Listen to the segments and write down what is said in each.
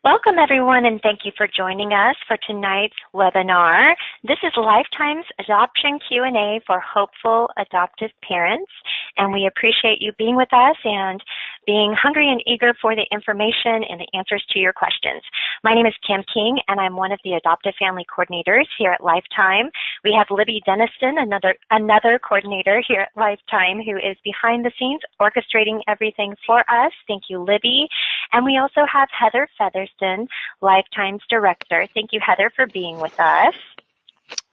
Welcome, everyone, and thank you for joining us for tonight's webinar. This is Lifetime's Adoption Q&A for hopeful adoptive parents, and we appreciate you being with us and being hungry and eager for the information and the answers to your questions. My name is Kim King, and I'm one of the adoptive family coordinators here at Lifetime. We have Libby Denniston, another coordinator here at Lifetime, who is behind the scenes orchestrating everything for us. Thank you, Libby. And we also have Heather Featherston, Lifetime's director. Thank you, Heather, for being with us.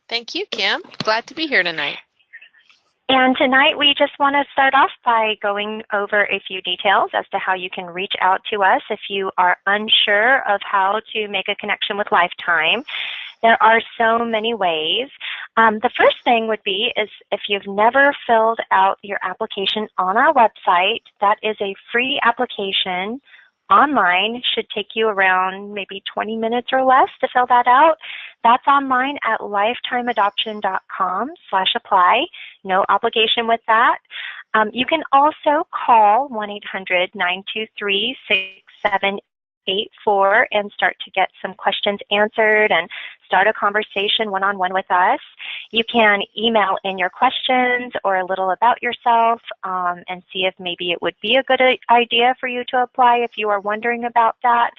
Thank you, Kim. Glad to be here tonight. And tonight we just want to start off by going over a few details as to how you can reach out to us if you are unsure of how to make a connection with Lifetime. There are so many ways. The first thing would be is if you've never filled out your application on our website, that is a free application online. Should take you around maybe 20 minutes or less to fill that out. That's online at lifetimeadoption.com/apply. No obligation with that. You can also call 1-800-923-6784 and start to get some questions answered and start a conversation one-on-one with us. You can email in your questions or a little about yourself and see if maybe it would be a good idea for you to apply if you are wondering about that.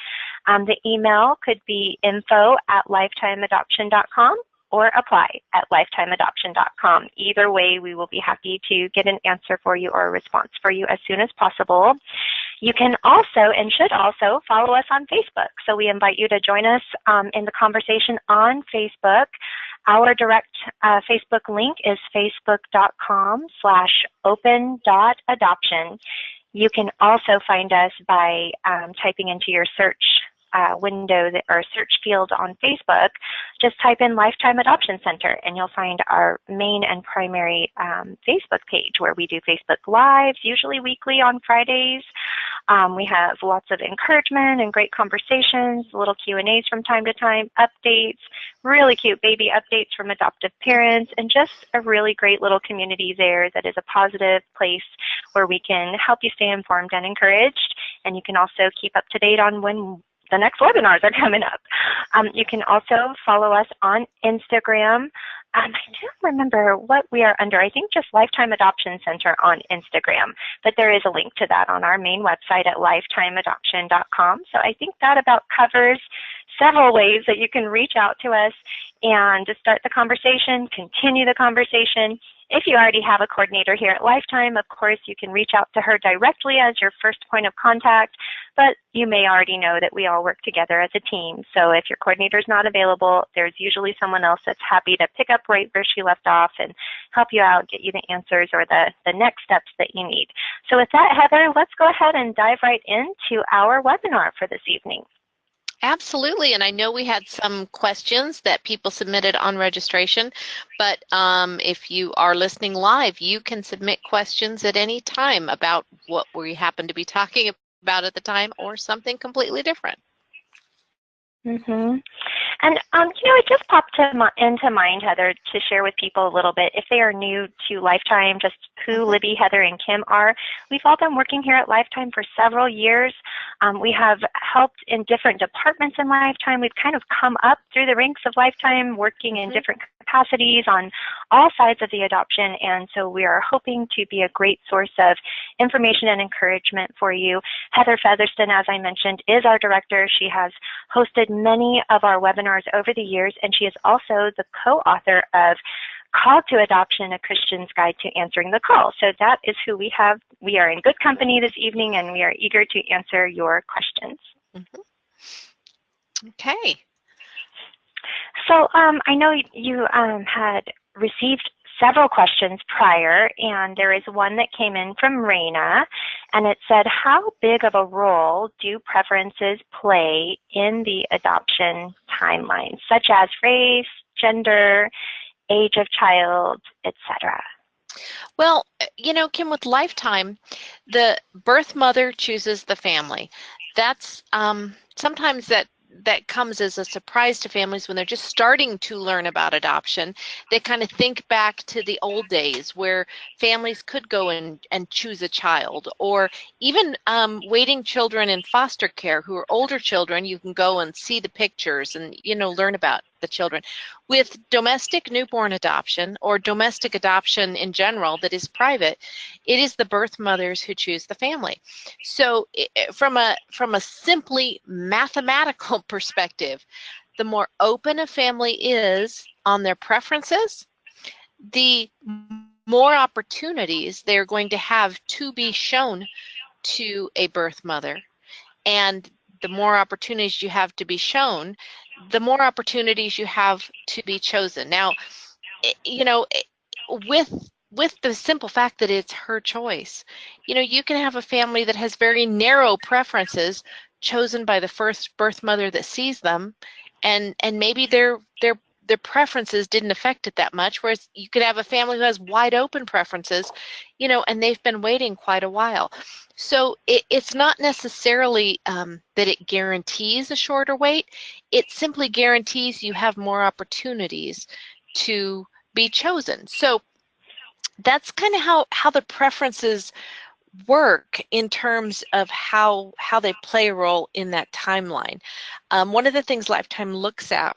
The email could be info@lifetimeadoption.com or apply@lifetimeadoption.com. Either way, we will be happy to get an answer for you or a response for you as soon as possible. You can also and should also follow us on Facebook. So we invite you to join us in the conversation on Facebook. Our direct Facebook link is facebook.com/open.adoption. You can also find us by typing into your search window or search field on Facebook. Just type in Lifetime Adoption Center and you'll find our main and primary Facebook page where we do Facebook Lives, usually weekly on Fridays. We have lots of encouragement and great conversations, little Q&As from time to time, updates, really cute baby updates from adoptive parents, and just a really great little community there that is a positive place where we can help you stay informed and encouraged. And you can also keep up to date on when the next webinars are coming up. You can also follow us on Instagram. I don't remember what we are under. I think just Lifetime Adoption Center on Instagram, but there is a link to that on our main website at lifetimeadoption.com. So I think that about covers several ways that you can reach out to us and to start the conversation, continue the conversation. If you already have a coordinator here at Lifetime, of course, you can reach out to her directly as your first point of contact, but you may already know that we all work together as a team. So if your coordinator is not available, there's usually someone else that's happy to pick up right where she left off and help you out, get you the answers or the next steps that you need. So with that, Heather, let's go ahead and dive right into our webinar for this evening. Absolutely, and I know we had some questions that people submitted on registration, but if you are listening live, you can submit questions at any time about what we happen to be talking about at the time or something completely different. Mm-hmm. And, it just popped into mind, Heather, to share with people a little bit, if they are new to Lifetime, just who Libby, Heather, and Kim are. We've all been working here at Lifetime for several years. We have helped in different departments in Lifetime. We've kind of come up through the ranks of Lifetime, working in different capacities on all sides of the adoption, and so we are hoping to be a great source of information and encouragement for you. Heather Featherston, as I mentioned, is our director. She has hosted many of our webinars over the years, and she is also the co-author of Call to Adoption, A Christian's Guide to Answering the Call. So that is who we have. We are in good company this evening, and we are eager to answer your questions. Okay. So I know you had received several questions prior, and there is one that came in from Raina, and it said, how big of a role do preferences play in the adoption timeline, such as race, gender, age of child, etc.? Well, Kim, with Lifetime, the birth mother chooses the family. That's sometimes that that comes as a surprise to families when they're just starting to learn about adoption. They kind of think back to the old days where families could go and choose a child, or even waiting children in foster care who are older children. You can go and see the pictures and, you know, learn about the children. With domestic newborn adoption, or domestic adoption in general that is private, it is the birth mothers who choose the family. So from a simply mathematical perspective, the more open a family is on their preferences, the more opportunities they're going to have to be shown to a birth mother. And the more opportunities you have to be shown, the more opportunities you have to be chosen. Now, you know, with the simple fact that it's her choice, you know, you can have a family that has very narrow preferences chosen by the first birth mother that sees them, and maybe their preferences didn't affect it that much, whereas you could have a family who has wide open preferences, you know, and they've been waiting quite a while. So it's not necessarily that it guarantees a shorter wait. It simply guarantees you have more opportunities to be chosen. So that's kind of how the preferences work in terms of how they play a role in that timeline. One of the things Lifetime looks at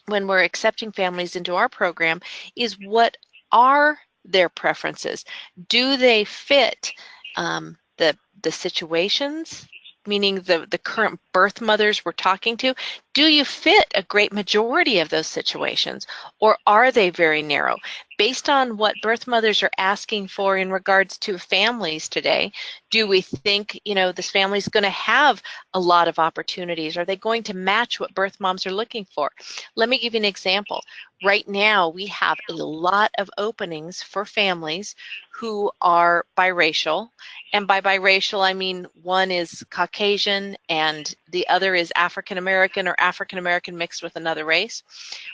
when we're accepting families into our program is, what are their preferences? Do they fit the situations, meaning the current birth mothers we're talking to? Do you fit a great majority of those situations, or are they very narrow? Based on what birth mothers are asking for in regards to families today, do we think, you know, this family's going to have a lot of opportunities? Are they going to match what birth moms are looking for? Let me give you an example. Right now, we have a lot of openings for families who are biracial. And by biracial, I mean one is Caucasian and the other is African American, or African American mixed with another race.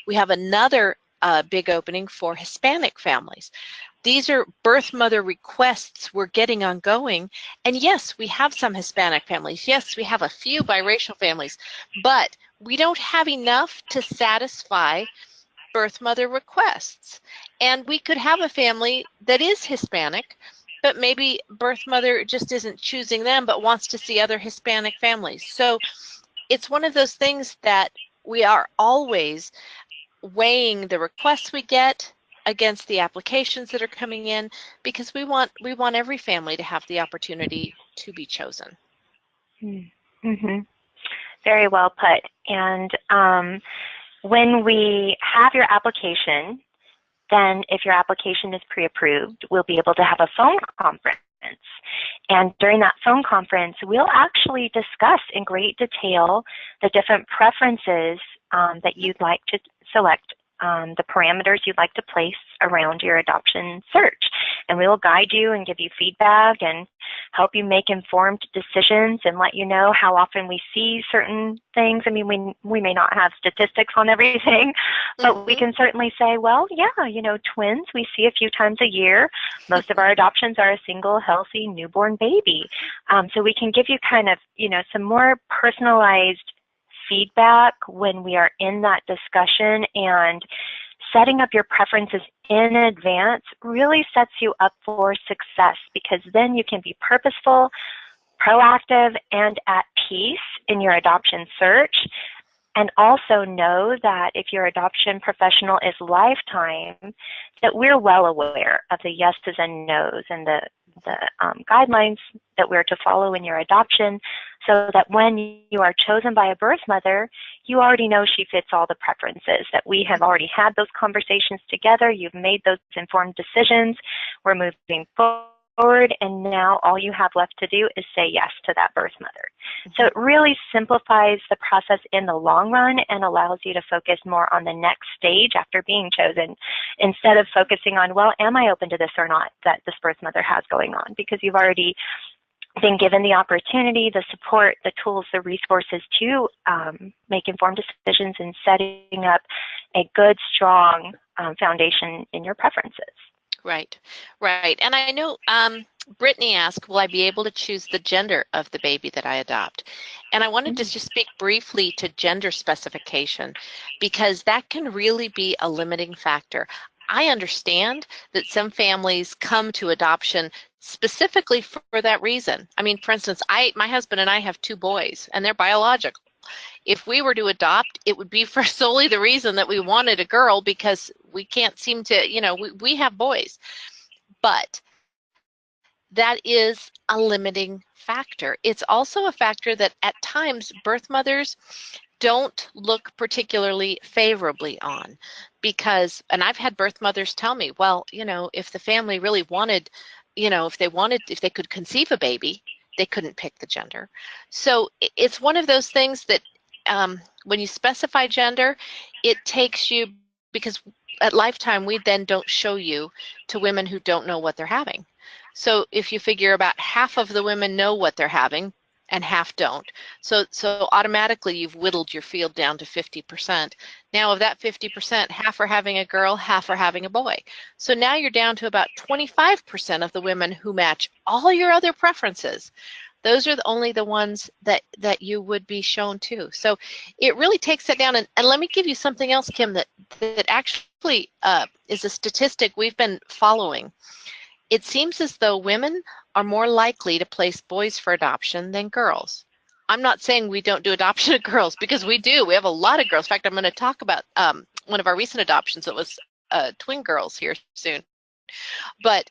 We have another big opening for Hispanic families. These are birth mother requests we're getting ongoing. And yes, we have some Hispanic families. Yes, we have a few biracial families, but we don't have enough to satisfy birth mother requests. And we could have a family that is Hispanic, but maybe birth mother just isn't choosing them, but wants to see other Hispanic families. So it's one of those things that we are always weighing the requests we get against the applications that are coming in, because we want every family to have the opportunity to be chosen. Mm-hmm. Very well put. And when we have your application, then if your application is pre-approved, we'll be able to have a phone conference. And during that phone conference, we'll actually discuss in great detail the different preferences that you'd like to select, the parameters you'd like to place around your adoption search. And we will guide you and give you feedback and help you make informed decisions and let you know how often we see certain things. I mean, we may not have statistics on everything, but we can certainly say, well, yeah, you know, twins we see a few times a year. Most of our adoptions are a single healthy newborn baby. So we can give you kind of, you know, some more personalized feedback when we are in that discussion. And setting up your preferences in advance really sets you up for success, because then you can be purposeful, proactive, and at peace in your adoption search. And also know that if your adoption professional is Lifetime, that we're well aware of the yeses and nos and the guidelines that we're to follow in your adoption, so that when you are chosen by a birth mother, you already know she fits all the preferences, that we have already had those conversations together, you've made those informed decisions, we're moving forward, and now all you have left to do is say yes to that birth mother. So it really simplifies the process in the long run and allows you to focus more on the next stage after being chosen, instead of focusing on, well, am I open to this or not that this birth mother has going on? Because you've already been given the opportunity, the support, the tools, the resources to make informed decisions and setting up a good, strong foundation in your preferences. Right, right. And I know Brittany asked, will I be able to choose the gender of the baby that I adopt? And I wanted to just speak briefly to gender specification because that can really be a limiting factor. I understand that some families come to adoption specifically for that reason. I mean, for instance, my husband and I have 2 boys, and they're biological. If we were to adopt, it would be for solely the reason that we wanted a girl because we can't seem to, we have boys. But that is a limiting factor. It's also a factor that at times birth mothers don't look particularly favorably on because, and I've had birth mothers tell me, well, if the family really wanted, if they could conceive a baby, they couldn't pick the gender. So it's one of those things that when you specify gender, it takes you, because at Lifetime, we then don't show you to women who don't know what they're having. So if you figure about half of the women know what they're having and half don't, so automatically you've whittled your field down to 50%. Now of that 50%, half are having a girl, half are having a boy. So now you're down to about 25% of the women who match all your other preferences. Those are only the ones that you would be shown to. So it really takes it down. And let me give you something else, Kim, that actually is a statistic we've been following. It seems as though women are more likely to place boys for adoption than girls. I'm not saying we don't do adoption of girls, because we do. We have a lot of girls. In fact, I'm going to talk about one of our recent adoptions that was twin girls here soon. But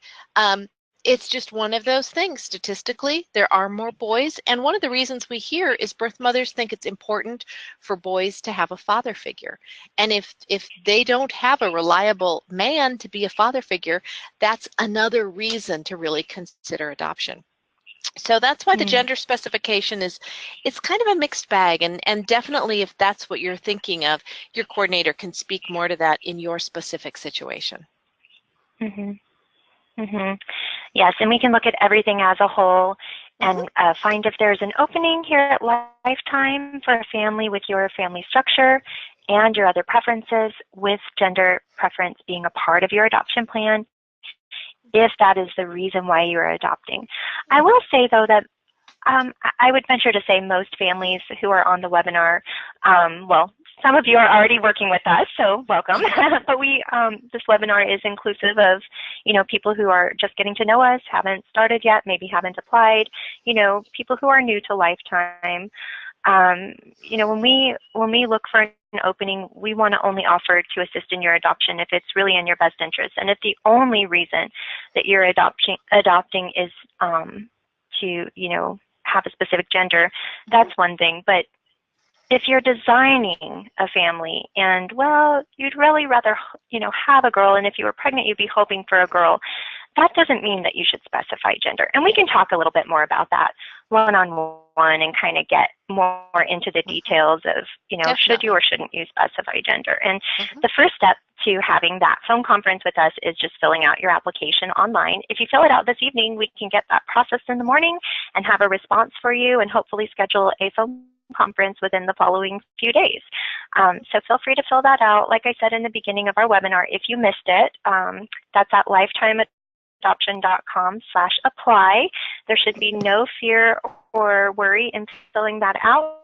it's just one of those things. Statistically, there are more boys. And one of the reasons we hear is birth mothers think it's important for boys to have a father figure. And if they don't have a reliable man to be a father figure, that's another reason to really consider adoption. So that's why the gender specification it's kind of a mixed bag. And definitely if that's what you're thinking of, your coordinator can speak more to that in your specific situation. Yes, and we can look at everything as a whole and find if there's an opening here at Lifetime for a family with your family structure and your other preferences, with gender preference being a part of your adoption plan, if that is the reason why you're adopting. I will say, though, that I would venture to say most families who are on the webinar, well, some of you are already working with us, so welcome. But this webinar is inclusive of, people who are just getting to know us, haven't started yet, maybe haven't applied, people who are new to Lifetime. When we look for an opening, we want to only offer to assist in your adoption if it's really in your best interest. And if the only reason that you're adopting is to, have a specific gender, that's one thing. But if you're designing a family and, well, you'd really rather, have a girl, and if you were pregnant, you'd be hoping for a girl, that doesn't mean that you should specify gender. And we can talk a little bit more about that one-on-one and kind of get more into the details of, should you or shouldn't you specify gender. And the first step to having that phone conference with us is just filling out your application online. If you fill it out this evening, we can get that processed in the morning and have a response for you and hopefully schedule a phone conference within the following few days. So feel free to fill that out. Like I said in the beginning of our webinar, if you missed it, that's at lifetimeadoption.com/apply. There should be no fear or worry in filling that out.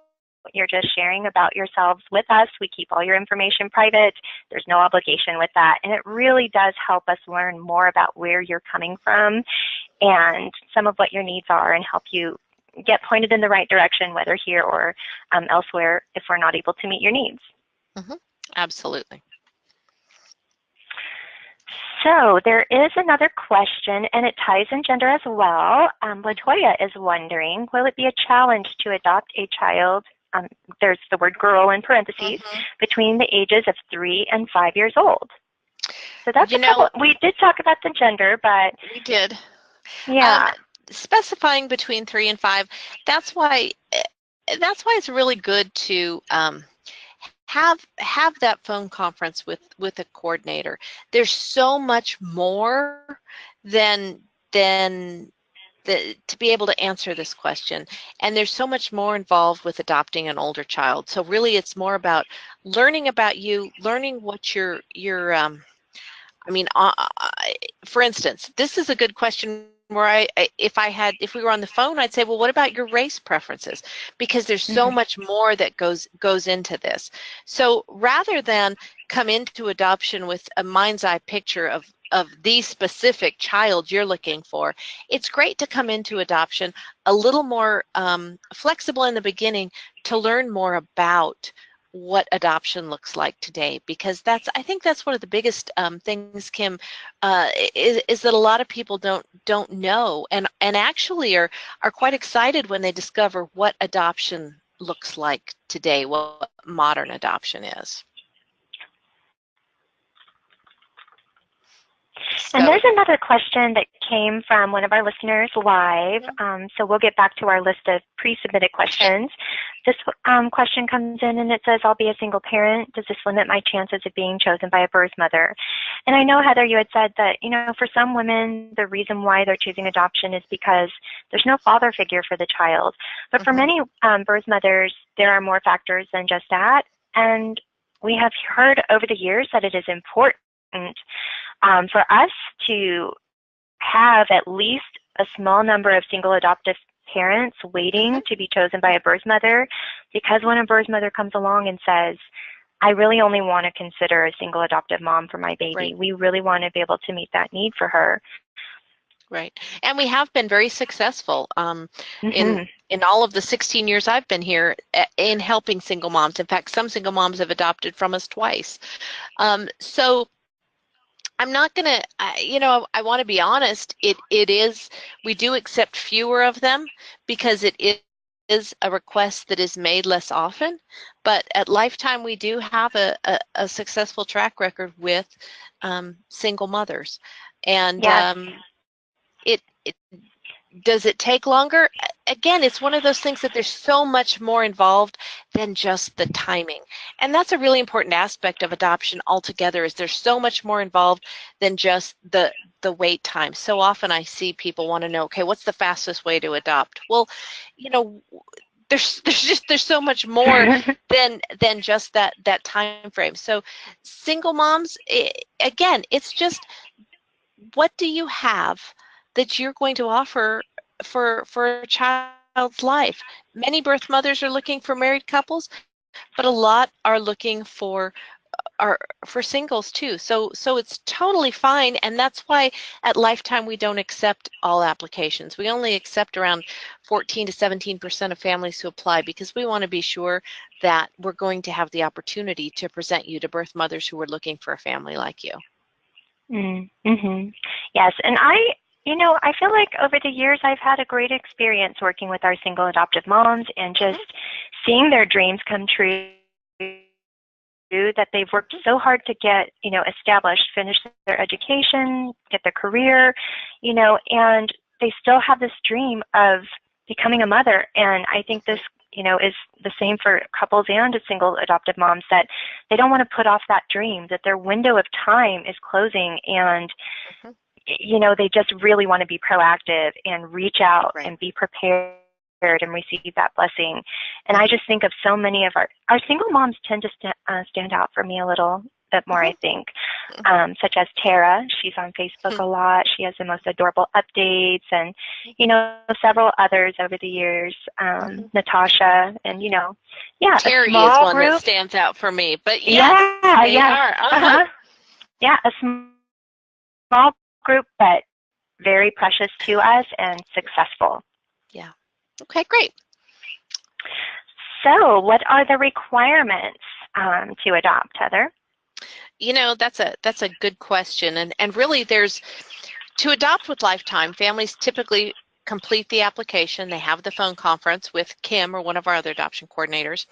You're just sharing about yourselves with us. We keep all your information private. There's no obligation with that. And it really does help us learn more about where you're coming from and some of what your needs are, and help you get pointed in the right direction, whether here or elsewhere, if we're not able to meet your needs. Absolutely. So there is another question, and it ties in gender as well. Latoya is wondering, will it be a challenge to adopt a child, there's the word girl in parentheses, between the ages of 3 and 5 years old? So that's we did talk about the gender, but we did. Yeah. Specifying between 3 and 5, that's why it's really good to have that phone conference with a coordinator. There's so much more than to be able to answer this question, and there's so much more involved with adopting an older child. So really, it's more about learning about you, learning what your for instance, this is a good question where if we were on the phone, I'd say, well, what about your race preferences? Because there's so much more that goes into this. So rather than come into adoption with a mind's eye picture of the specific child you're looking for, it's great to come into adoption a little more flexible in the beginning to learn more about what adoption looks like today, because I think that's one of the biggest things, Kim, is that a lot of people don't know, and actually are quite excited when they discover what adoption looks like today, what modern adoption is. And there's another question that came from one of our listeners live, so we'll get back to our list of pre-submitted questions. This question comes in and it says, I'll be a single parent. Does this limit my chances of being chosen by a birth mother? And I know, Heather, you had said that, for some women, the reason why they're choosing adoption is because there's no father figure for the child. But for many birth mothers, there are more factors than just that. And we have heard over the years that it is important for us to have at least a small number of single adoptive parents waiting to be chosen by a birth mother, because when a birth mother comes along and says, I really only want to consider a single adoptive mom for my baby, we really want to be able to meet that need for her. Right. And we have been very successful in all of the 16 years I've been here in helping single moms. In fact, some single moms have adopted from us twice. So I'm not going to, I want to be honest, we do accept fewer of them because it is a request that is made less often. But at Lifetime, we do have a successful track record with single mothers. And does it take longer? Again, it's one of those things that there's so much more involved than just the timing. And that's a really important aspect of adoption altogether, is there's so much more involved than just the wait time. So often I see people want to know, okay, what's the fastest way to adopt? Well, there's so much more than just that time frame. So single moms, again, it's just, what do you have that you're going to offer for a child's life? Many birth mothers are looking for married couples, but a lot are looking for singles too. So it's totally fine, and that's why at Lifetime we don't accept all applications. We only accept around 14 to 17% of families who apply, because we want to be sure that we're going to have the opportunity to present you to birth mothers who are looking for a family like you. Yes, and I feel like over the years I've had a great experience working with our single adoptive moms and just seeing their dreams come true, that they've worked so hard to get, established, finish their education, get their career, and they still have this dream of becoming a mother. And I think this, is the same for couples and single adoptive moms, that they don't want to put off that dream, that their window of time is closing, and they just really want to be proactive and reach out and be prepared and receive that blessing. And I just think of so many of our single moms tend to stand out for me a little bit more, I think, such as Tara. She's on Facebook a lot. She has the most adorable updates, and, several others over the years, Natasha, and, Terry a is one group that stands out for me, but yes, they are. Yeah, a small group, but very precious to us and successful. Yeah. Okay, great. So what are the requirements to adopt, Heather? That's a good question. And really, to adopt with Lifetime, families typically complete the application. They have the phone conference with Kim or one of our other adoption coordinators.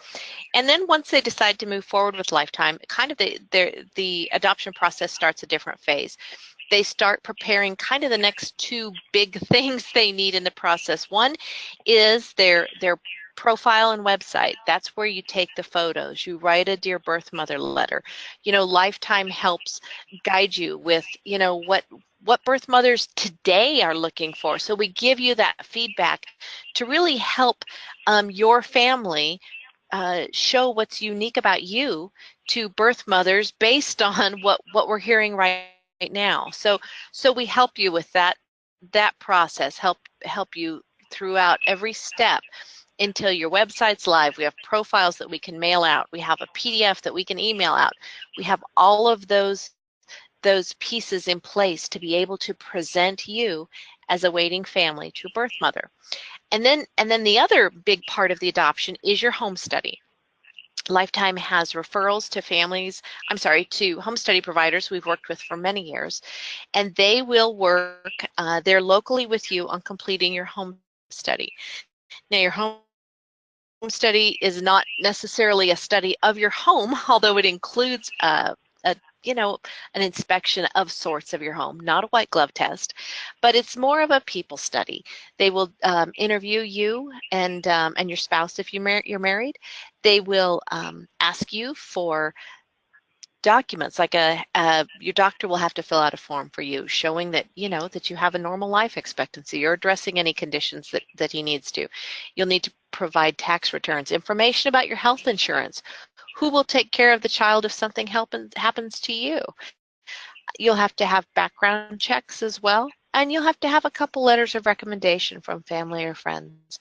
And then once they decide to move forward with Lifetime, kind of the adoption process starts a different phase. They start preparing kind of the next two big things they need in the process. One is their profile and website. That's where you take the photos. You write a Dear Birth Mother letter. Lifetime helps guide you with, what birth mothers today are looking for. So we give you that feedback to really help your family show what's unique about you to birth mothers based on what we're hearing right now. So we help you with that that process, help you throughout every step until your website's live. We have profiles that we can mail out. We have a PDF that we can email out. We have all of those pieces in place to be able to present you as a waiting family to a birth mother. And then the other big part of the adoption is your home study. Lifetime has referrals to families, to home study providers we've worked with for many years, and they will work there locally with you on completing your home study. Now, your home study is not necessarily a study of your home, although it includes an inspection of sorts of your home, not a white glove test, but it's more of a people study. They will interview you and your spouse if you're married. They will ask you for documents, like your doctor will have to fill out a form for you showing that that you have a normal life expectancy. You're addressing any conditions that he needs to. You'll need to provide tax returns, information about your health insurance, who will take care of the child if something happens to you. You'll have to have background checks as well, and you'll have to have a couple letters of recommendation from family or friends.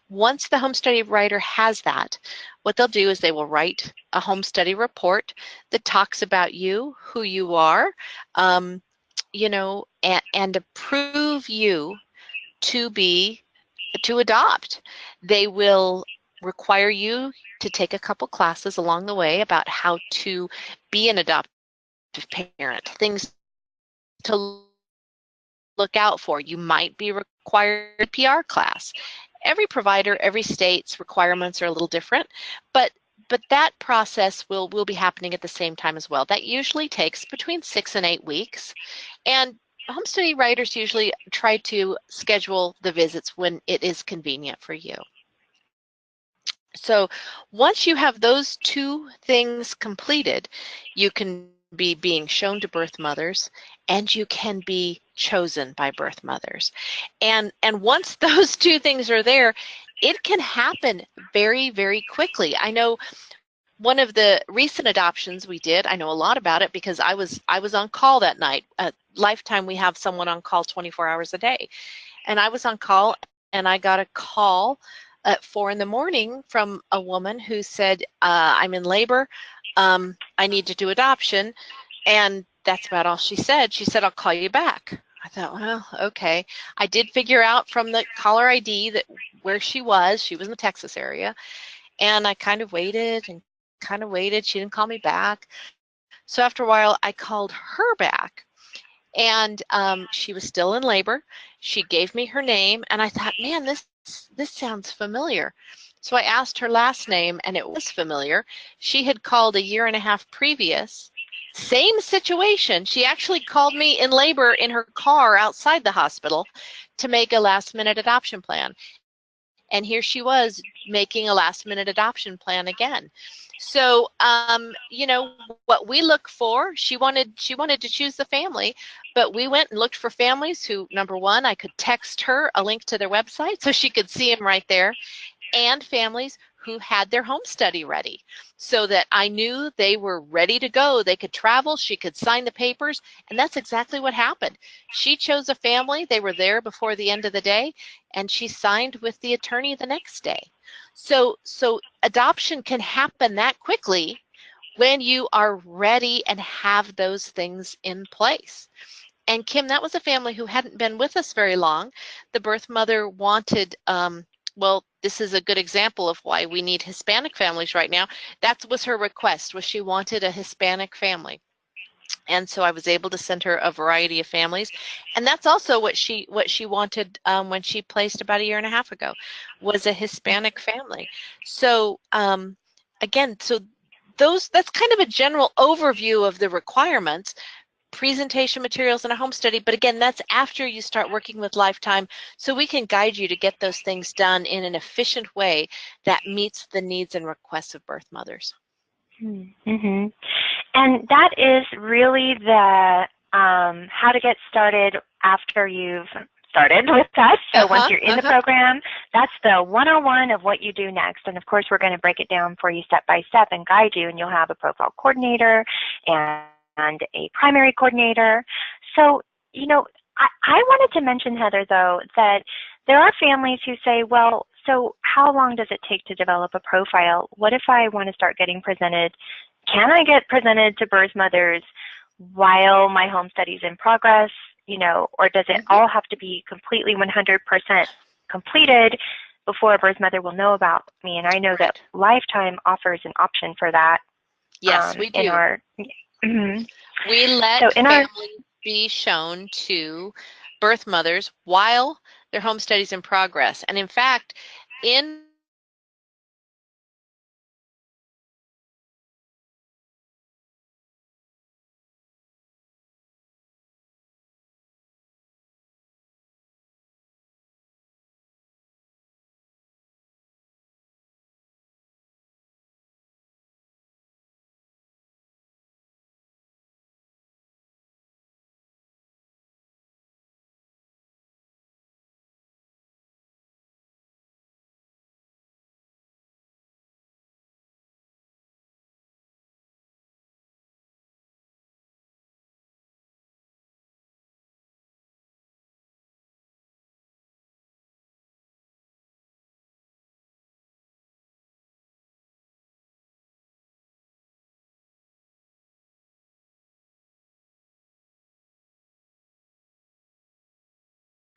Once the home study writer has that, what they'll do is they will write a home study report that talks about you, who you are, and approve you to adopt. They will require you to take a couple classes along the way about how to be an adoptive parent, things to look out for. You might be required a PR class. Every provider, every state's requirements are a little different, but that process will be happening at the same time as well. That usually takes between 6 and 8 weeks, and home study writers usually try to schedule the visits when it is convenient for you. So once you have those two things completed, you can be being shown to birth mothers, and you can be chosen by birth mothers. And once those two things are there, it can happen very, very quickly. I know one of the recent adoptions we did, I know a lot about it because I was on call that night. At Lifetime, we have someone on call 24 hours a day. And I was on call, and I got a call at 4 in the morning from a woman who said, I'm in labor, I need to do adoption. And that's about all she said. She said, I'll call you back. I thought, well, okay. I did figure out from the caller ID that where she was in the Texas area. And I kind of waited. She didn't call me back. So after a while, I called her back. And she was still in labor. She gave me her name, and I thought, man, this sounds familiar. So I asked her last name, and it was familiar. She had called a year and a half previous. Same situation. She actually called me in labor in her car outside the hospital to make a last-minute adoption plan. And here she was making a last-minute adoption plan again. So, what we look for, she wanted to choose the family, but we went and looked for families who, number one, I could text her a link to their website so she could see them right there, and families who had their home study ready so that I knew they were ready to go. They could travel, she could sign the papers, and that's exactly what happened. She chose a family, they were there before the end of the day, and she signed with the attorney the next day. So adoption can happen that quickly when you are ready and have those things in place. And Kim, that was a family who hadn't been with us very long. The birth mother wanted, well, this is a good example of why we need Hispanic families right now. That was her request, was she wanted a Hispanic family. And so I was able to send her a variety of families, and that's also what she wanted when she placed about a year and a half ago, was a Hispanic family. So again, so that's kind of a general overview of the requirements, presentation materials, and a home study. But again, that's after you start working with Lifetime, so we can guide you to get those things done in an efficient way that meets the needs and requests of birth mothers. Mm-hmm. And that is really the how to get started after you've started with us. So once you're in the program, that's the 101 of what you do next. And of course, we're going to break it down for you step by step and guide you, and you'll have a profile coordinator and a primary coordinator. So, I wanted to mention, Heather, though, that there are families who say, well, so how long does it take to develop a profile? What if I want to start getting presented? Can I get presented to birth mothers while my home study's in progress? You know, or does it all have to be completely 100% completed before a birth mother will know about me? And I know that Lifetime offers an option for that. Yes, we do. In our, we let families be shown to birth mothers while their home study's in progress. And in fact, in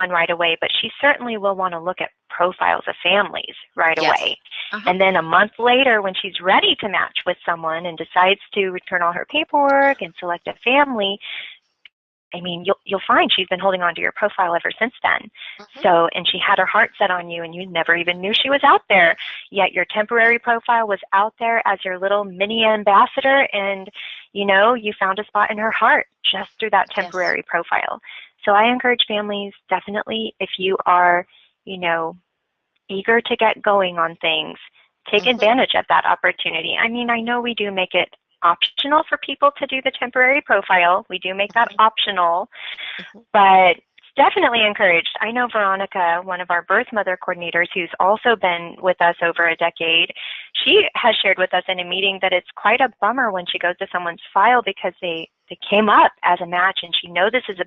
right away, but she certainly will want to look at profiles of families right away. And then a month later, when she's ready to match with someone and decides to return all her paperwork and select a family, I mean, you'll find she's been holding on to your profile ever since then. So, and she had her heart set on you, and you never even knew she was out there. Yet your temporary profile was out there as your little mini ambassador, and you know, you found a spot in her heart just through that temporary profile. So I encourage families, definitely, if you are, you know, eager to get going on things, take advantage of that opportunity. I mean, I know we do make it optional for people to do the temporary profile. We do make that optional, but it's definitely encouraged. I know Veronica, one of our birth mother coordinators, who's also been with us over a decade, she has shared with us in a meeting that it's quite a bummer when she goes to someone's file because they came up as a match, and she knows this is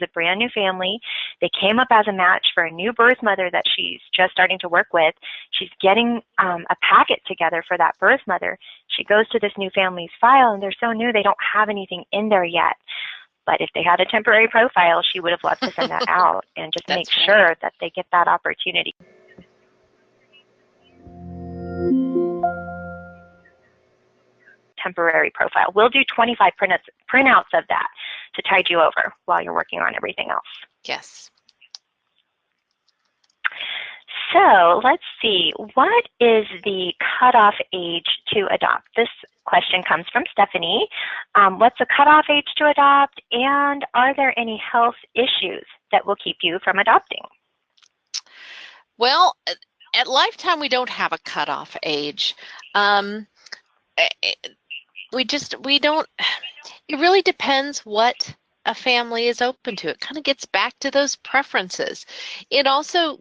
a brand new family. They came up as a match for a new birth mother that she's just starting to work with. She's getting a packet together for that birth mother. She goes to this new family's file, and they're so new they don't have anything in there yet. But if they had a temporary profile, she would have loved to send that out and just make sure that they get that opportunity. Temporary profile. We'll do 25 printouts of that to tide you over while you're working on everything else. Yes. So let's see, what is the cutoff age to adopt? This question comes from Stephanie. What's the cutoff age to adopt, and are there any health issues that will keep you from adopting? Well, at Lifetime, we don't have a cutoff age. It really depends what a family is open to. It kind of gets back to those preferences. It also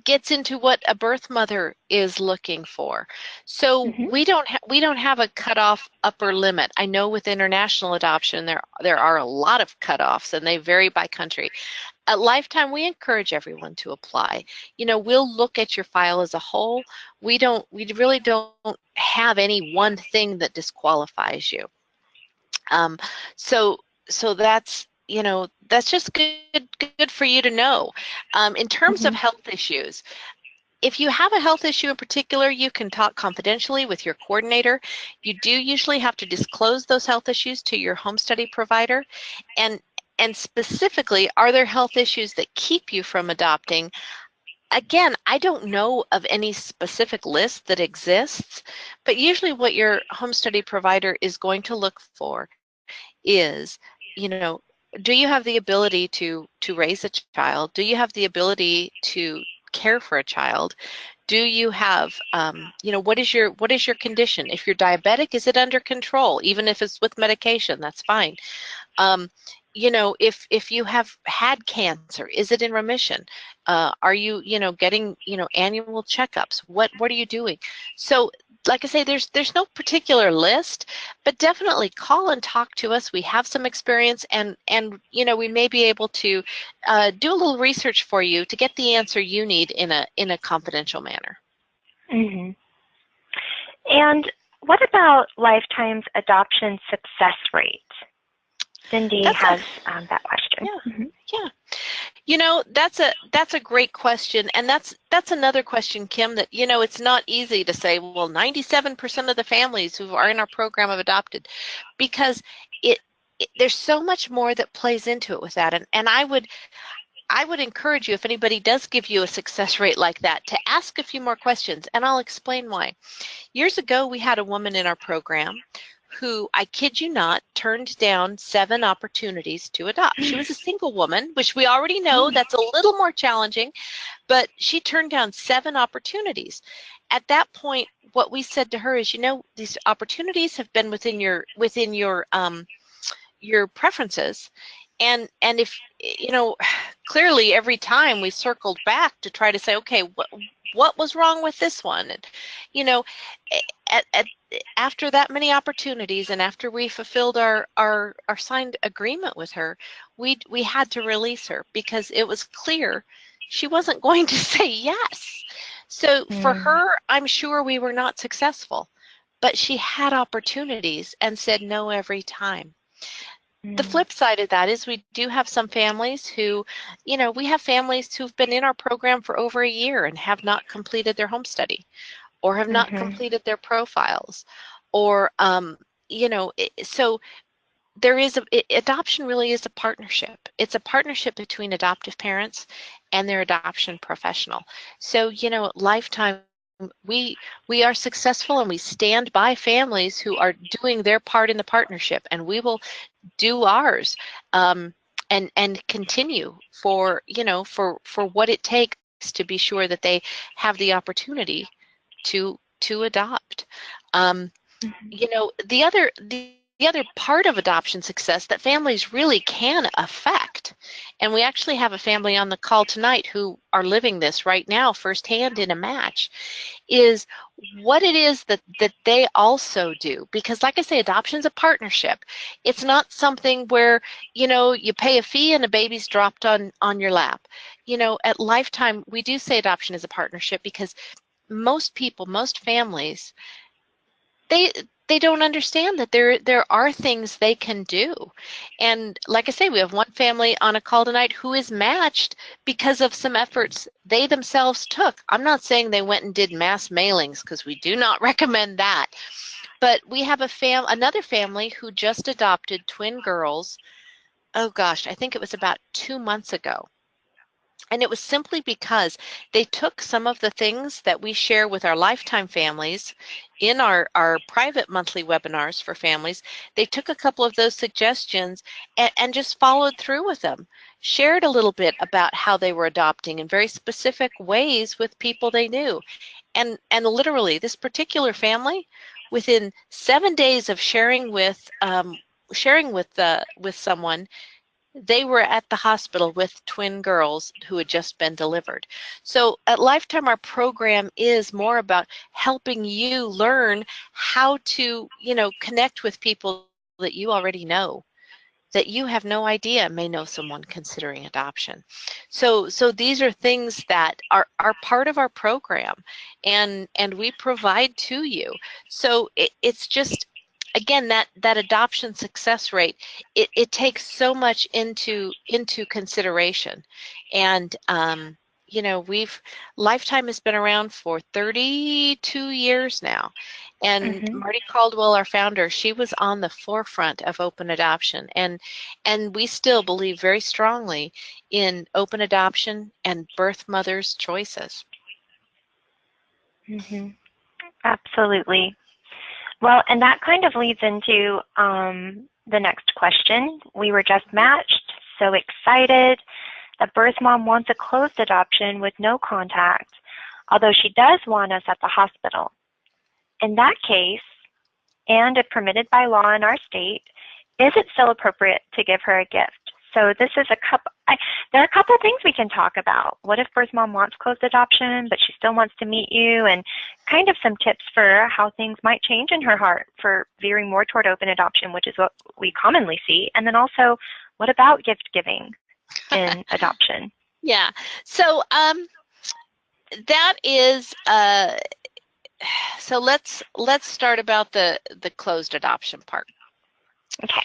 gets into what a birth mother is looking for. So we don't have a cutoff upper limit. I know with international adoption there are a lot of cutoffs, and they vary by country. At Lifetime, we encourage everyone to apply. You know, we'll look at your file as a whole. We really don't have any one thing that disqualifies you. So that's, you know, that's just good for you to know. In terms of health issues, if you have a health issue in particular, you can talk confidentially with your coordinator. You do usually have to disclose those health issues to your home study provider. And specifically, are there health issues that keep you from adopting? Again, I don't know of any specific list that exists, but usually what your home study provider is going to look for is, you know, do you have the ability to raise a child? Do you have the ability to care for a child? Do you have, you know, what is your condition? If you're diabetic, is it under control? Even if it's with medication, that's fine. You know, if you have had cancer, is it in remission? Are you, you know, getting, you know, annual checkups? What are you doing? So like I say, there's no particular list, but definitely call and talk to us. We have some experience, and we may be able to do a little research for you to get the answer you need in a confidential manner. Mm-hmm. And what about Lifetime's adoption success rate? Cindy That's a has that question. Yeah, Mm-hmm. yeah. That's a great question, and that's another question, Kim, that it's not easy to say, well, 97% of the families who are in our program have adopted, because there's so much more that plays into it with that, and I would encourage you, if anybody does give you a success rate like that, to ask a few more questions, and I'll explain why. Years ago, we had a woman in our program who, I kid you not, turned down 7 opportunities to adopt. She was a single woman, which we already know that's a little more challenging, but she turned down 7 opportunities. At that point, what we said to her is, these opportunities have been within your preferences, and if clearly every time we circled back to try to say, okay, what was wrong with this one, and you know at after that many opportunities, and after we fulfilled our signed agreement with her, we had to release her because it was clear she wasn't going to say yes. So for her, I'm sure we were not successful, but she had opportunities and said no every time. The flip side of that is we do have some families who, we have families who've been in our program for over a year and have not completed their home study, or have not completed their profiles, or, so adoption really is a partnership. It's a partnership between adoptive parents and their adoption professional. So, Lifetime, we are successful, and we stand by families who are doing their part in the partnership, and we will do ours, and continue for what it takes to be sure that they have the opportunity to adopt. The other part of adoption success that families really can affect, and we actually have a family on the call tonight who are living this right now firsthand in a match, is what it is that they also do. Because like I say, adoption's a partnership. It's not something where you pay a fee and a baby's dropped on your lap. At Lifetime, we do say adoption is a partnership because most people, most families, they don't understand that there are things they can do. And like I say, we have one family on a call tonight who is matched because of some efforts they themselves took. I'm not saying they went and did mass mailings, because we do not recommend that. But we have another family who just adopted twin girls. Oh gosh, I think it was about 2 months ago. And it was simply because they took some of the things that we share with our Lifetime families in our private monthly webinars for families. They took a couple of those suggestions and just followed through with them, shared a little bit about how they were adopting in very specific ways with people they knew. And literally, this particular family, within 7 days of sharing with someone, they were at the hospital with twin girls who had just been delivered. So at Lifetime, our program is more about helping you learn how to, connect with people that you already know, that you have no idea may know someone considering adoption. So these are things that are part of our program, and we provide to you. So it's just, again, that adoption success rate, it takes so much into consideration. And Lifetime has been around for 32 years now, and Marty Caldwell, our founder, she was on the forefront of open adoption, and we still believe very strongly in open adoption and birth mothers' choices. Absolutely. Well, and that kind of leads into the next question. We were just matched, so excited. The birth mom wants a closed adoption with no contact, although she does want us at the hospital. In that case, and if permitted by law in our state, is it still appropriate to give her a gift? So this is There are a couple of things we can talk about. What if birth mom wants closed adoption, but she still wants to meet you, and kind of some tips for how things might change in her heart for veering more toward open adoption, which is what we commonly see. And then also, what about gift giving in adoption? Yeah. So that is so let's start about the closed adoption part. Okay.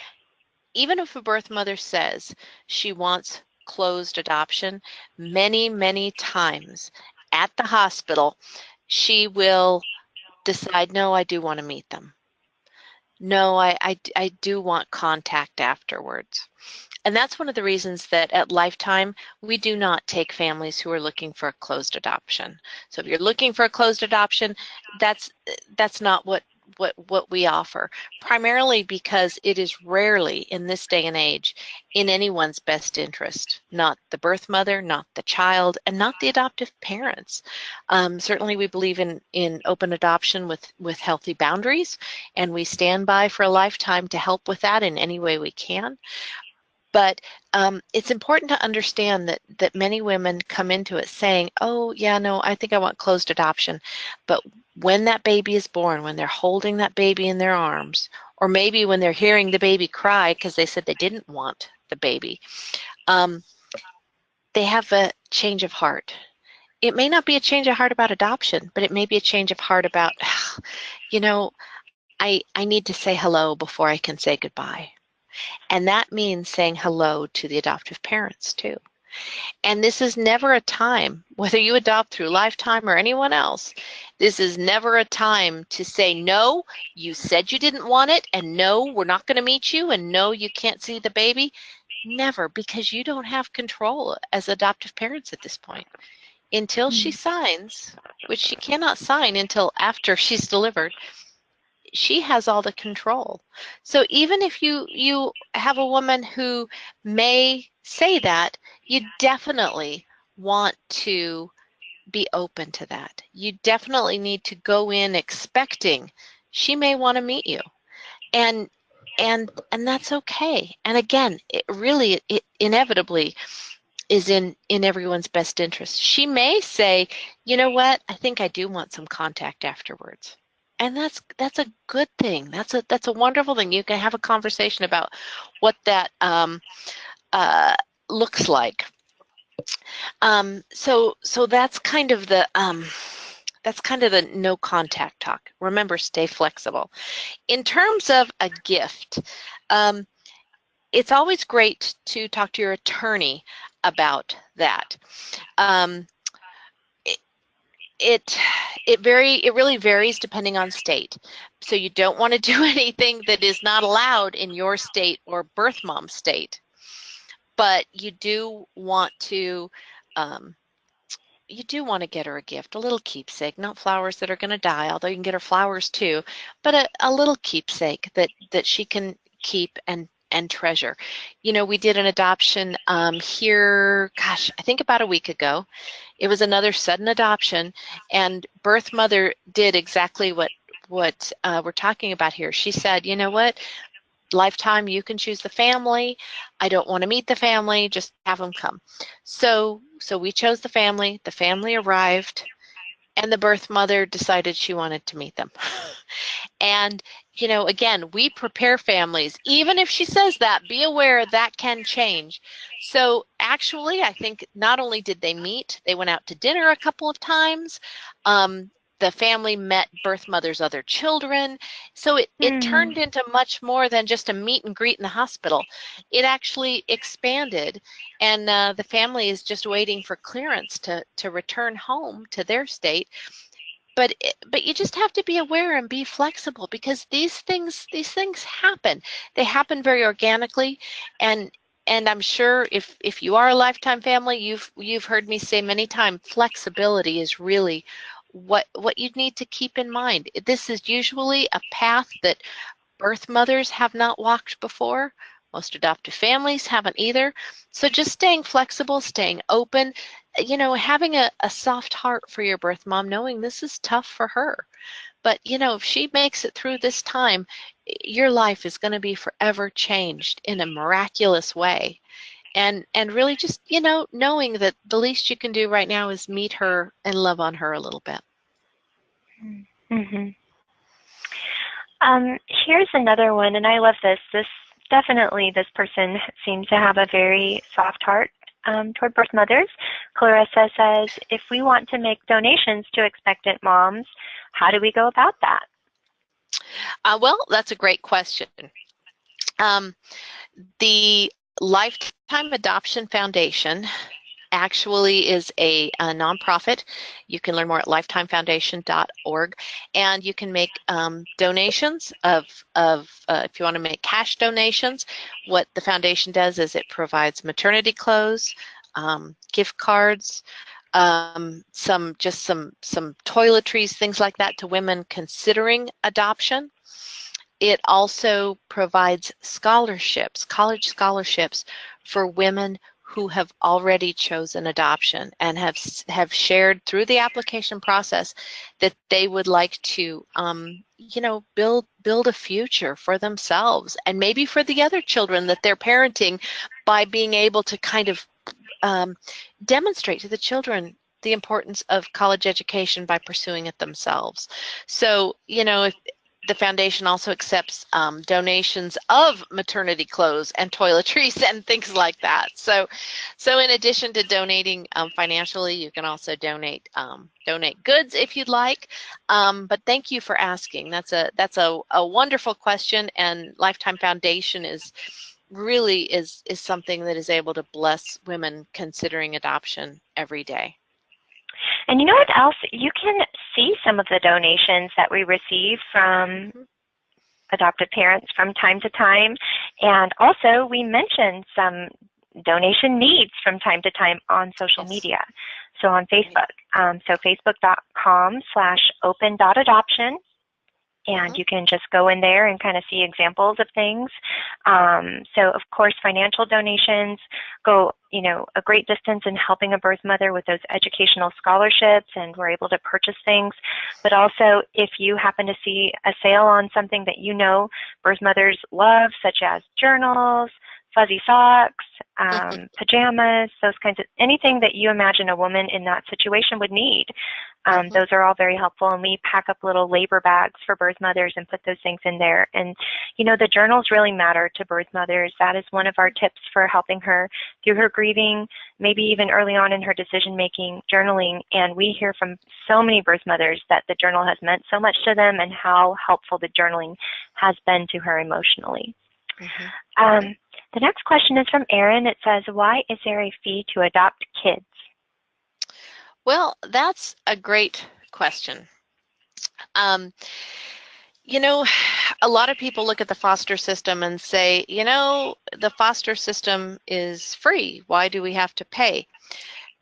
Even if a birth mother says she wants closed adoption, many times at the hospital, she will decide, no, I do want to meet them. No, I do want contact afterwards. And that's one of the reasons that at Lifetime, we do not take families who are looking for a closed adoption. So if you're looking for a closed adoption, that's not what we offer, primarily because it is rarely in this day and age in anyone's best interest, not the birth mother, not the child, and not the adoptive parents. Certainly we believe in open adoption with healthy boundaries, and we stand by for a Lifetime to help with that in any way we can. But it's important to understand that many women come into it saying, oh, yeah, no, I think I want closed adoption. But when that baby is born, when they're holding that baby in their arms, or maybe when they're hearing the baby cry because they said they didn't want the baby, they have a change of heart. It may not be a change of heart about adoption, but it may be a change of heart about, you know, I need to say hello before I can say goodbye. And that means saying hello to the adoptive parents too. And this is never a time, whether you adopt through Lifetime or anyone else, this is never a time to say, no, you said you didn't want it, and no, we're not going to meet you, and no, you can't see the baby. Never, because you don't have control as adoptive parents at this point. Until she signs, which she cannot sign until after she's delivered, she has all the control. So even if you have a woman who may say that, you definitely want to be open to that. You definitely need to go in expecting she may want to meet you. And that's okay. And again, it inevitably is in everyone's best interest. She may say, you know what, I think I do want some contact afterwards. And that's a good thing. That's a wonderful thing. You can have a conversation about what that looks like. So that's kind of the no contact talk. Remember, stay flexible. In terms of a gift, it's always great to talk to your attorney about that. It really varies depending on state. So you don't want to do anything that is not allowed in your state or birth mom state, but you do want to get her a gift, a little keepsake, not flowers that are going to die, although you can get her flowers too, but a little keepsake that she can keep and treasure. You know, we did an adoption here, gosh, I think about a week ago. It was another sudden adoption, and birth mother did exactly what we're talking about here. She said, you know what, Lifetime, you can choose the family. I don't want to meet the family, just have them come. So we chose the family. The family arrived, and the birth mother decided she wanted to meet them. And, you know, again, we prepare families. Even if she says that, be aware that can change. So actually, I think not only did they meet, they went out to dinner a couple of times. The family met birth mother's other children. So it turned into much more than just a meet and greet in the hospital. It actually expanded, and the family is just waiting for clearance to return home to their state. But you just have to be aware and be flexible, because these things happen. They happen very organically, and I'm sure if you are a Lifetime family, you've heard me say many times, flexibility is really what you need to keep in mind. This is usually a path that birth mothers have not walked before. Most adoptive families haven't either. So just staying flexible, staying open, you know, having a soft heart for your birth mom, knowing this is tough for her. But, you know, if she makes it through this time, your life is going to be forever changed in a miraculous way. and really just, knowing that the least you can do right now is meet her and love on her a little bit. Mm-hmm. Here's another one, and I love this. This person seems to have a very soft heart toward birth mothers. Clarissa says, if we want to make donations to expectant moms, how do we go about that? Well, that's a great question. The Lifetime Adoption Foundation actually is a nonprofit. You can learn more at lifetimefoundation.org, and you can make donations if you want to make cash donations. What the foundation does is it provides maternity clothes, gift cards, some toiletries, things like that to women considering adoption. It also provides scholarships, college scholarships for women who have already chosen adoption and have shared through the application process that they would like to, build a future for themselves and maybe for the other children that they're parenting, by being able to kind of demonstrate to the children the importance of college education by pursuing it themselves. So, if the foundation also accepts donations of maternity clothes and toiletries and things like that. So in addition to donating financially, you can also donate goods if you'd like. But thank you for asking. That's a wonderful question, and Lifetime Foundation is something that is able to bless women considering adoption every day. And you know what else? You can see some of the donations that we receive from adoptive parents from time to time. And also, we mention some donation needs from time to time on social media. So on Facebook. So facebook.com/open.adoption. And you can just go in there and kind of see examples of things. So, of course, financial donations go, a great distance in helping a birth mother with those educational scholarships, and we're able to purchase things. But also, if you happen to see a sale on something that birth mothers love, such as journals, fuzzy socks, pajamas, those kinds of, anything that you imagine a woman in that situation would need. Those are all very helpful, and we pack up little labor bags for birth mothers and put those things in there. And, the journals really matter to birth mothers. That is one of our tips for helping her through her grieving, maybe even early on in her decision-making, journaling. And we hear from so many birth mothers that the journal has meant so much to them and how helpful the journaling has been to her emotionally. The next question is from Erin. It says, why is there a fee to adopt kids? Well, that's a great question. A lot of people look at the foster system and say, the foster system is free. Why do we have to pay?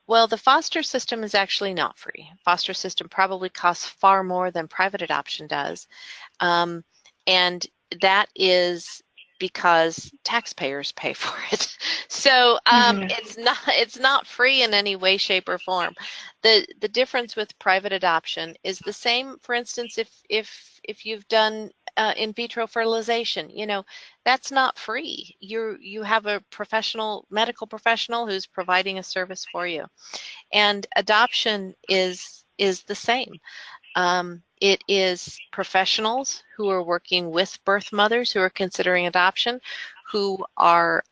Well, the foster system is actually not free. Foster system probably costs far more than private adoption does. And that is because taxpayers pay for it. So it's not free in any way, shape, or form. The difference with private adoption is the same. For instance, if you've done in vitro fertilization, that's not free. You have a medical professional who's providing a service for you, and adoption is the same. It is professionals who are working with birth mothers who are considering adoption, who are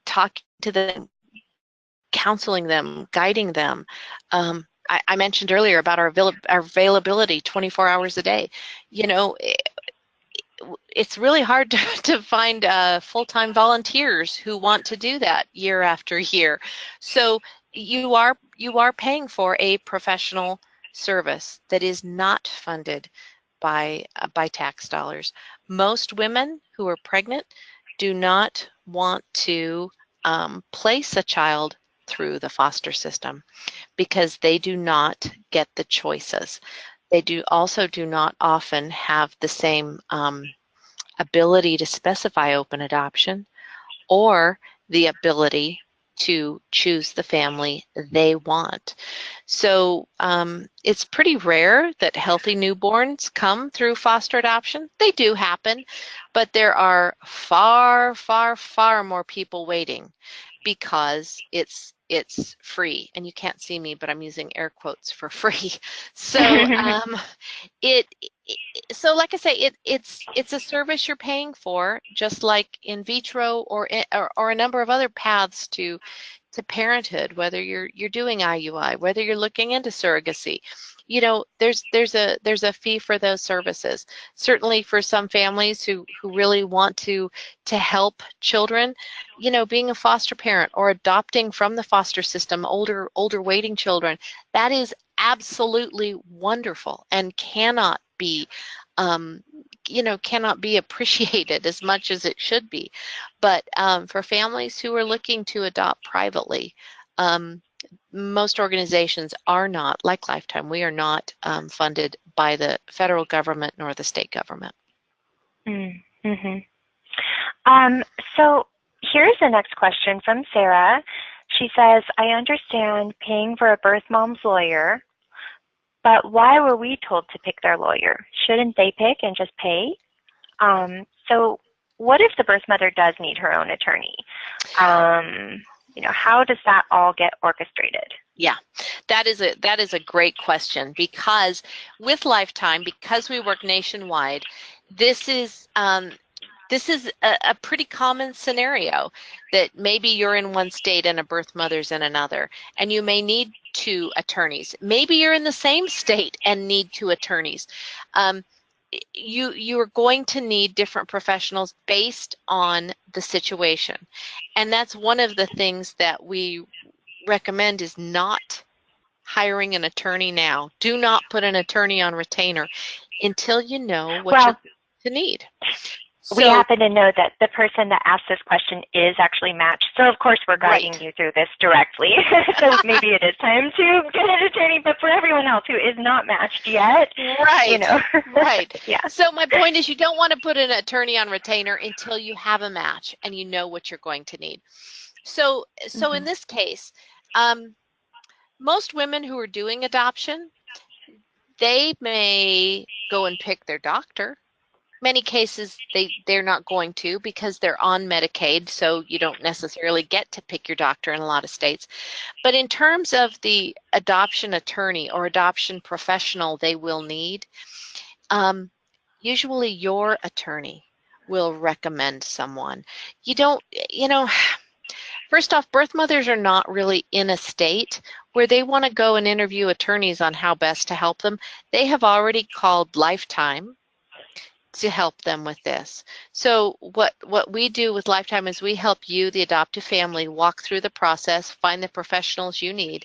talking to them, counseling them, guiding them. I mentioned earlier about our availability 24 hours a day. It's really hard to find full-time volunteers who want to do that year after year. So you are paying for a professional service that is not funded by tax dollars. Most women who are pregnant do not want to place a child through the foster system because they do not get the choices. They do not often have the same ability to specify open adoption or the ability to choose the family they want. So it's pretty rare that healthy newborns come through foster adoption. They do happen, but there are far, far, far more people waiting because it's free. And you can't see me, but I'm using air quotes for free. So it, it so like I say, it's a service you're paying for, just like in vitro or a number of other paths to parenthood, whether you're doing IUI, whether you're looking into surrogacy. You know, there's a fee for those services. Certainly for some families who really want to help children, you know, being a foster parent or adopting from the foster system older waiting children, that is absolutely wonderful and cannot be you know, cannot be appreciated as much as it should be. But for families who are looking to adopt privately, most organizations are not, like Lifetime, we are not funded by the federal government nor the state government. Mm-hmm. So here's the next question from Sarah. She says, I understand paying for a birth mom's lawyer, but why were we told to pick their lawyer? Shouldn't they pick and just pay? So what if the birth mother does need her own attorney? You know, how does that all get orchestrated? Yeah, that is a great question, because with Lifetime, because we work nationwide, this is a pretty common scenario, that maybe you're in one state and a birth mother's in another, and you may need two attorneys. Maybe you're in the same state and need two attorneys. You are going to need different professionals based on the situation, and that's one of the things that we recommend, is not hiring an attorney now. Do not put an attorney on retainer until you know what you're going to need. We happen to know that the person that asked this question is actually matched. So, of course, we're guiding you through this directly. So maybe it is time to get an attorney, but for everyone else who is not matched yet, you know. Right. Yeah. So my point is, you don't want to put an attorney on retainer until you have a match and you know what you're going to need. So in this case, most women who are doing adoption, they may go and pick their doctor. Many cases they're not going to, because they're on Medicaid, so you don't necessarily get to pick your doctor in a lot of states. But in terms of the adoption attorney or adoption professional they will need, usually your attorney will recommend someone. You don't, you know, first off, birth mothers are not really in a state where they want to go and interview attorneys on how best to help them. They have already called Lifetime to help them with this. So what we do with Lifetime is we help you, the adoptive family, walk through the process, find the professionals you need.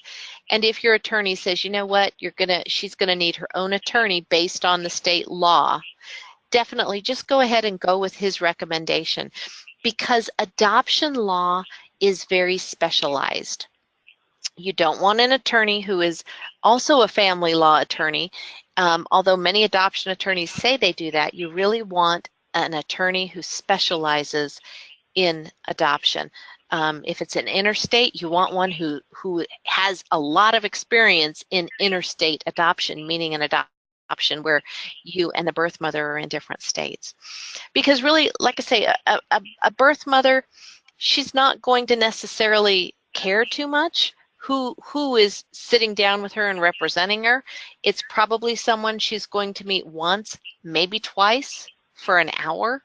And if your attorney says, you know what, she's gonna need her own attorney based on the state law, definitely just go ahead and go with his recommendation, because adoption law is very specialized. You don't want an attorney who is also a family law attorney. Although many adoption attorneys say they do that, you really want an attorney who specializes in adoption. If it's an interstate, you want one who has a lot of experience in interstate adoption, meaning an adoption where you and the birth mother are in different states. Because really, like I say, a birth mother, she's not going to necessarily care too much who is sitting down with her and representing her. It's probably someone she's going to meet once, maybe twice, for an hour.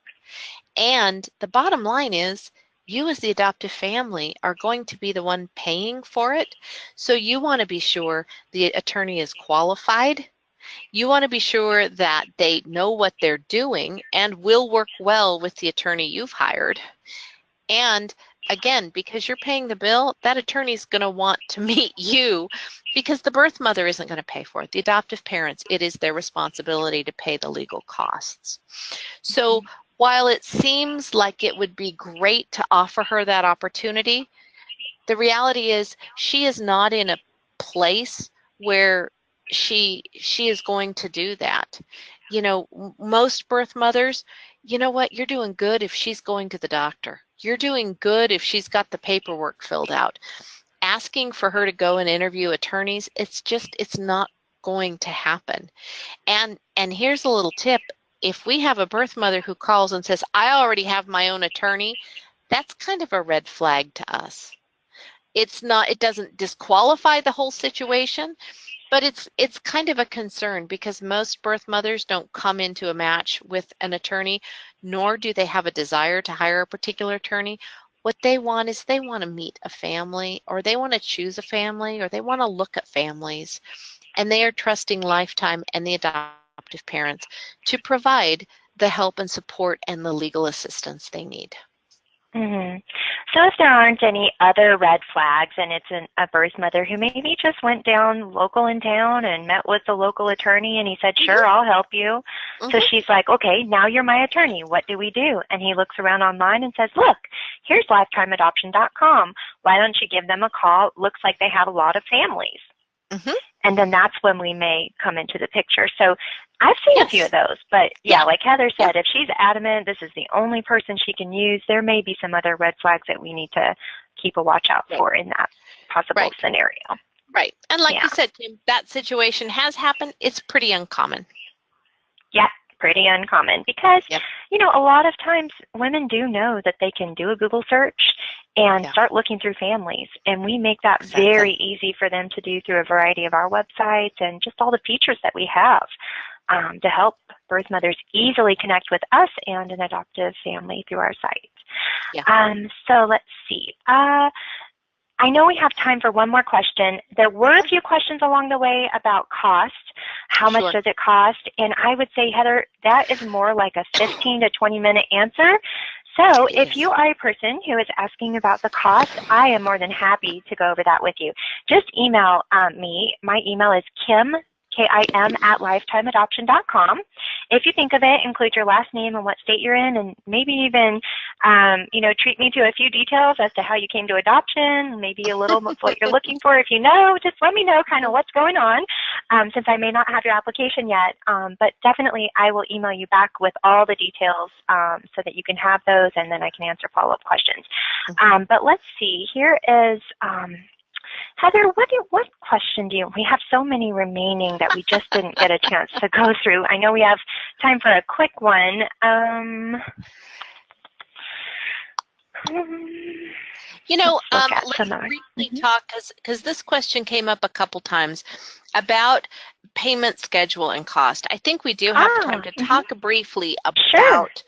And the bottom line is, you as the adoptive family are going to be the one paying for it. So you want to be sure the attorney is qualified. You want to be sure that they know what they're doing and will work well with the attorney you've hired. And again, because you're paying the bill, that attorney's going to want to meet you, because the birth mother isn't going to pay for it. The adoptive parents, it is their responsibility to pay the legal costs. So while it seems like it would be great to offer her that opportunity, the reality is she is not in a place where she is going to do that. You know, most birth mothers, you know what, you're doing good if she's going to the doctor. You're doing good if she's got the paperwork filled out. Asking for her to go and interview attorneys, it's not going to happen. And here's a little tip. If we have a birth mother who calls and says, I already have my own attorney, that's kind of a red flag to us. It doesn't disqualify the whole situation, but it's kind of a concern because most birth mothers don't come into a match with an attorney, nor do they have a desire to hire a particular attorney. What they want is they want to meet a family, or they want to choose a family, or they want to look at families, and they are trusting Lifetime and the adoptive parents to provide the help and support and the legal assistance they need. Mm-hmm. So if there aren't any other red flags and it's a birth mother who maybe just went down local in town and met with the local attorney and he said, sure, I'll help you. So she's like, okay, now you're my attorney. What do we do? And he looks around online and says, look, here's lifetimeadoption.com. Why don't you give them a call? Looks like they have a lot of families. And then that's when we may come into the picture. So I've seen a few of those, but yeah, like Heather said, if she's adamant this is the only person she can use, there may be some other red flags that we need to keep a watch out for in that possible scenario. Right. And like you said, Kim, that situation has happened. It's pretty uncommon. Yeah, pretty uncommon because, you know, a lot of times women do know that they can do a Google search and start looking through families. And we make that very easy for them to do through a variety of our websites and just all the features that we have to help birth mothers easily connect with us and an adoptive family through our site. So let's see. I know we have time for one more question. There were a few questions along the way about cost. How much does it cost? And I would say, Heather, that is more like a 15 to 20-minute answer. So if you are a person who is asking about the cost, I am more than happy to go over that with you. Just email me. My email is Kim, K-I-M, @lifetimeadoption.com. If you think of it, include your last name and what state you're in, and maybe even, you know, treat me to a few details as to how you came to adoption, maybe a little of what you're looking for. If you know, just let me know kind of what's going on, since I may not have your application yet. But definitely I will email you back with all the details so that you can have those, and then I can answer follow-up questions. But let's see. Here is... Heather, what question do you, we have so many remaining that we just didn't get a chance to go through. I know we have time for a quick one. You know, let's briefly talk, because this question came up a couple times about payment schedule and cost. I think we do have time to talk briefly about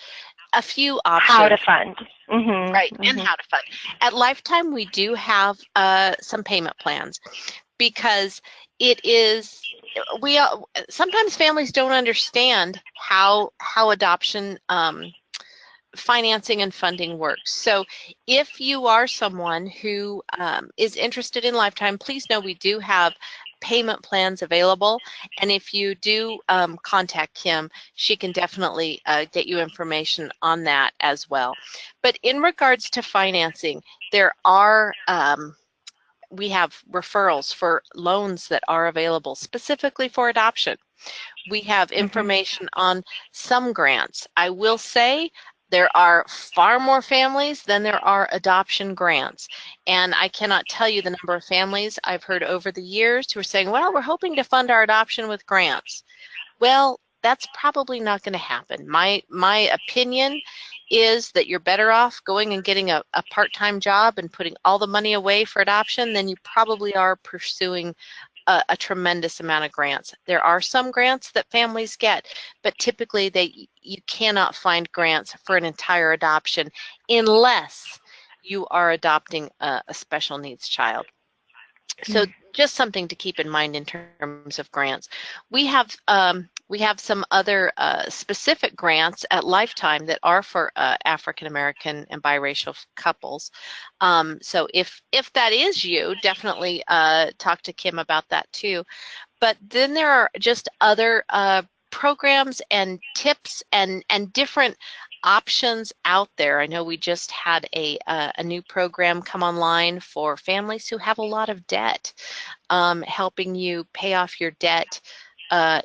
a few options. How to fund. Right, and how to fund. At Lifetime, we do have some payment plans because it is, sometimes families don't understand how adoption financing and funding works. So if you are someone who is interested in Lifetime, please know we do have payment plans available, and if you do contact Kim, she can definitely get you information on that as well. But in regards to financing, there are we have referrals for loans that are available specifically for adoption. We have information on some grants. I will say there are far more families than there are adoption grants. And I cannot tell you the number of families I've heard over the years who are saying, well, we're hoping to fund our adoption with grants. Well, that's probably not going to happen. My opinion is that you're better off going and getting a part-time job and putting all the money away for adoption than you probably are pursuing a tremendous amount of grants. There are some grants that families get, but typically you cannot find grants for an entire adoption unless you are adopting a special needs child. So just something to keep in mind in terms of grants. We have some other specific grants at Lifetime that are for African American and biracial couples. So if that is you, definitely talk to Kim about that too. But then there are just other programs and tips and different options out there. I know we just had a new program come online for families who have a lot of debt, helping you pay off your debt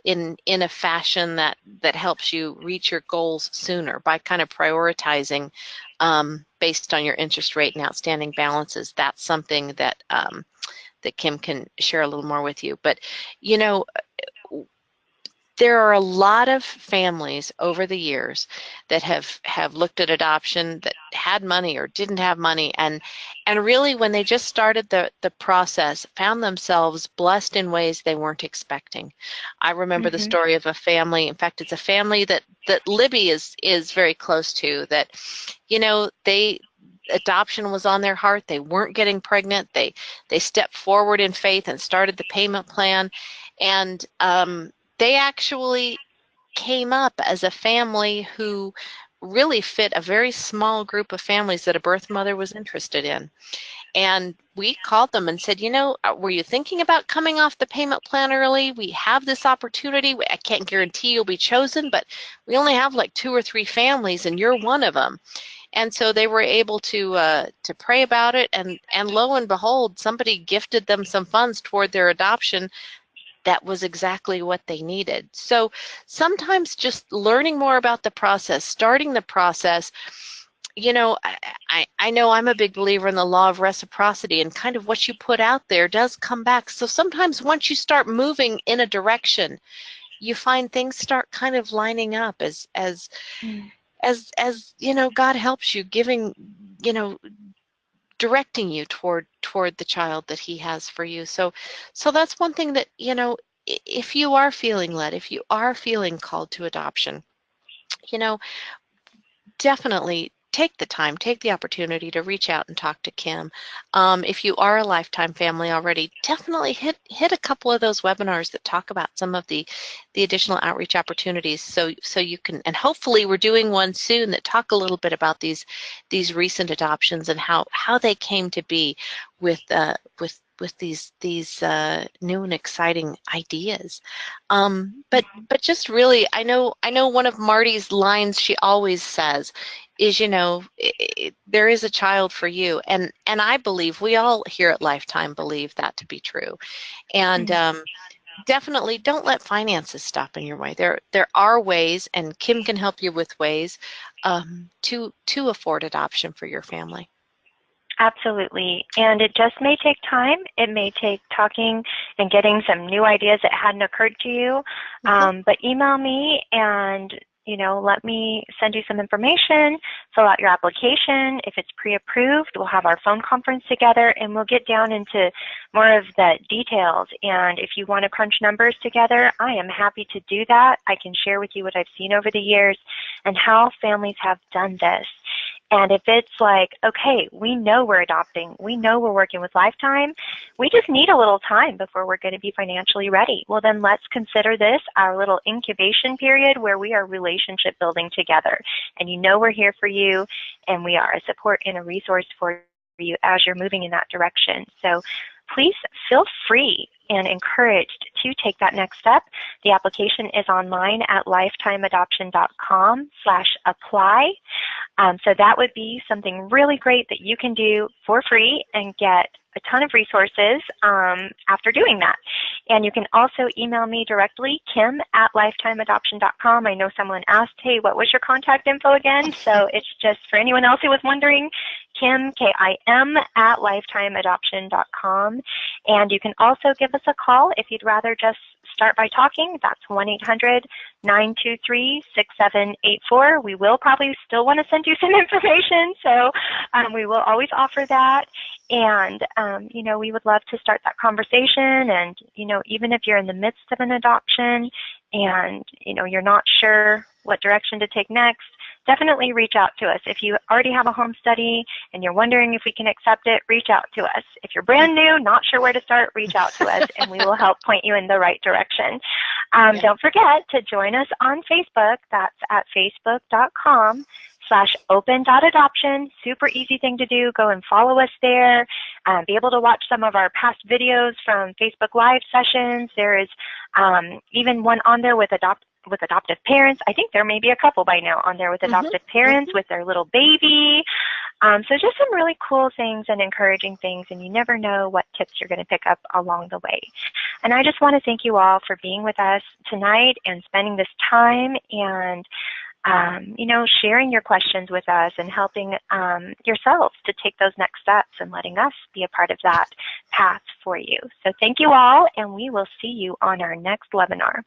in a fashion that helps you reach your goals sooner by kind of prioritizing based on your interest rate and outstanding balances, that's something that that Kim can share a little more with you. But you know, there are a lot of families over the years that have looked at adoption that had money or didn't have money, and really when they just started the process, found themselves blessed in ways they weren't expecting. I remember the story of a family. In fact, it's a family that Libby is very close to. That, you know, adoption was on their heart. They weren't getting pregnant. They stepped forward in faith and started the payment plan, and they actually came up as a family who really fit a very small group of families that a birth mother was interested in. And we called them and said, you know, were you thinking about coming off the payment plan early? We have this opportunity. I can't guarantee you'll be chosen, but we only have like 2 or 3 families, and you're one of them. And so they were able to pray about it, and lo and behold, somebody gifted them some funds toward their adoption. That was exactly what they needed. So sometimes just learning more about the process, starting the process, you know, I know I'm a big believer in the law of reciprocity, and kind of what you put out there does come back. So sometimes once you start moving in a direction, you find things start kind of lining up as you know, God helps you, giving, you know, directing you toward the child that he has for you. So that's one thing that, you know, if you are feeling led, if you are feeling called to adoption, you know, definitely take the time, take the opportunity to reach out and talk to Kim. If you are a lifetime family already, definitely hit a couple of those webinars that talk about some of the additional outreach opportunities. So you can, and hopefully we're doing one soon that talk a little bit about these recent adoptions and how they came to be with these new and exciting ideas. But just really, I know one of Marty's lines she always says is, you know, there is a child for you, and I believe we all here at Lifetime believe that to be true. And definitely don't let finances stop in your way. There are ways, and Kim can help you with ways to afford adoption for your family. Absolutely. And it just may take time. It may take talking and getting some new ideas that hadn't occurred to you. But email me and, you know, let me send you some information, fill out your application. If it's pre-approved, we'll have our phone conference together and we'll get down into more of the details. And if you want to crunch numbers together, I am happy to do that. I can share with you what I've seen over the years and how families have done this. And if it's like, okay, we know we're adopting, we know we're working with Lifetime, we just need a little time before we're going to be financially ready. Well, then let's consider this our little incubation period where we are relationship building together. And you know we're here for you, and we are a support and a resource for you as you're moving in that direction. So please feel free and encouraged to take that next step. The application is online at lifetimeadoption.com/apply. So that would be something really great that you can do for free and get a ton of resources after doing that. And you can also email me directly, kim@lifetimeadoption.com. I know someone asked, hey, what was your contact info again? So it's just for anyone else who was wondering, Kim, Kim, @lifetimeadoption.com. And you can also give us a call if you'd rather just start by talking. That's 1-800-923-6784. We will probably still want to send you some information, so we will always offer that. And, you know, we would love to start that conversation. And, you know, even if you're in the midst of an adoption and, you know, you're not sure what direction to take next, definitely reach out to us. If you already have a home study and you're wondering if we can accept it, reach out to us. If you're brand new, not sure where to start, reach out to us and we will help point you in the right direction. Don't forget to join us on Facebook. That's at facebook.com/open.adoption. Super easy thing to do. Go and follow us there. Be able to watch some of our past videos from Facebook Live sessions. There is even one on there with adoptive parents. I think there may be a couple by now on there with adoptive parents with their little baby. So just some really cool things and encouraging things, and you never know what tips you're going to pick up along the way. And I just want to thank you all for being with us tonight and spending this time. And you know, sharing your questions with us and helping yourselves to take those next steps and letting us be a part of that path for you. So thank you all, and we will see you on our next webinar.